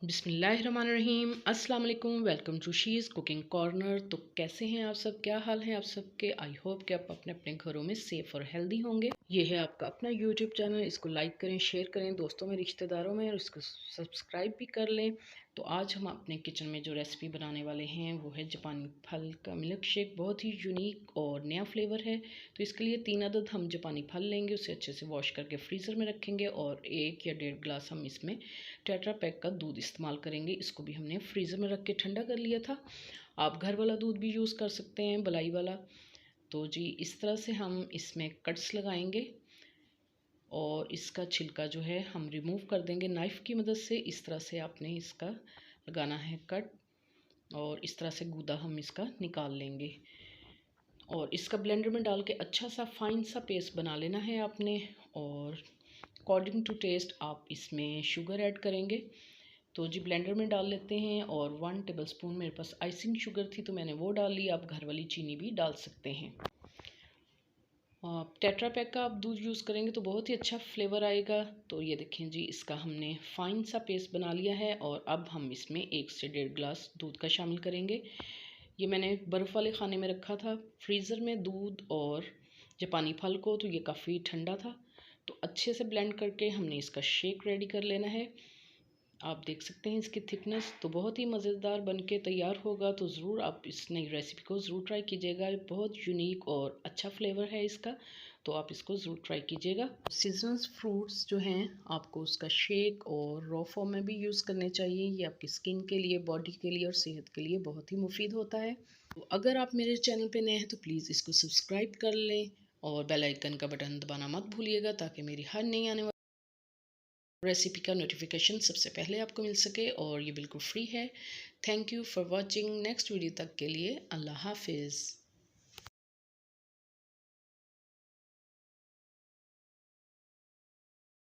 बिस्मिल्लाहिर्रहमानिर्रहीम। अस्सलाम वालेकुम। Welcome to she's cooking corner. तो कैसे हैं आप सब, क्या हाल है आप सबके। आई होप कि आप अपने अपने घरों में सेफ़ और हेल्दी होंगे। ये है आपका अपना यूट्यूब चैनल, इसको लाइक करें, शेयर करें दोस्तों में, रिश्तेदारों में, और इसको सब्सक्राइब भी कर लें। तो आज हम अपने किचन में जो रेसिपी बनाने वाले हैं वो है जापानी फल का मिल्क शेक। बहुत ही यूनिक और नया फ्लेवर है। तो इसके लिए 3 अदद हम जापानी फल लेंगे, उसे अच्छे से वॉश करके फ्रीज़र में रखेंगे, और 1 या 1.5 गिलास हम इसमें टेट्रा पैक का दूध इस्तेमाल करेंगे। इसको भी हमने फ्रीज़र में रख के ठंडा कर लिया था। आप घर वाला दूध भी यूज़ कर सकते हैं, मलाई वाला। तो जी इस तरह से हम इसमें कट्स लगाएंगे, और इसका छिलका जो है हम रिमूव कर देंगे नाइफ़ की मदद से। इस तरह से आपने इसका लगाना है कट, और इस तरह से गूदा हम इसका निकाल लेंगे, और इसका ब्लेंडर में डाल के अच्छा सा फाइन सा पेस्ट बना लेना है आपने। और अकॉर्डिंग टू टेस्ट आप इसमें शुगर ऐड करेंगे। तो जी ब्लेंडर में डाल लेते हैं, और 1 टेबलस्पून मेरे पास आइसिंग शुगर थी तो मैंने वो डाल ली। आप घर वाली चीनी भी डाल सकते हैं। टेट्रा पैक का आप दूध यूज़ करेंगे तो बहुत ही अच्छा फ्लेवर आएगा। तो ये देखें जी, इसका हमने फाइन सा पेस्ट बना लिया है, और अब हम इसमें 1 से 1.5 गिलास दूध का शामिल करेंगे। ये मैंने बर्फ़ वाले खाने में रखा था फ्रीज़र में दूध और जापानी फल को, तो ये काफ़ी ठंडा था। तो अच्छे से ब्लेंड करके हमने इसका शेक रेडी कर लेना है। आप देख सकते हैं इसकी थिकनेस तो बहुत ही मज़ेदार बनके तैयार होगा। तो ज़रूर आप इस नई रेसिपी को ज़रूर ट्राई कीजिएगा। बहुत यूनिक और अच्छा फ्लेवर है इसका, तो आप इसको ज़रूर ट्राई कीजिएगा। सीजनल फ्रूट्स जो हैं आपको उसका शेक और रॉ फॉर्म में भी यूज़ करने चाहिए। ये आपकी स्किन के लिए, बॉडी के लिए और सेहत के लिए बहुत ही मुफीद होता है। तो अगर आप मेरे चैनल पर नए हैं तो प्लीज़ इसको सब्सक्राइब कर लें, और बेल आइकन का बटन दबाना मत भूलिएगा, ताकि मेरी हर नई आने रेसिपी का नोटिफिकेशन सबसे पहले आपको मिल सके। और ये बिल्कुल फ्री है। Thank you for watching. Next video तक के लिए अल्लाह हाफिज़।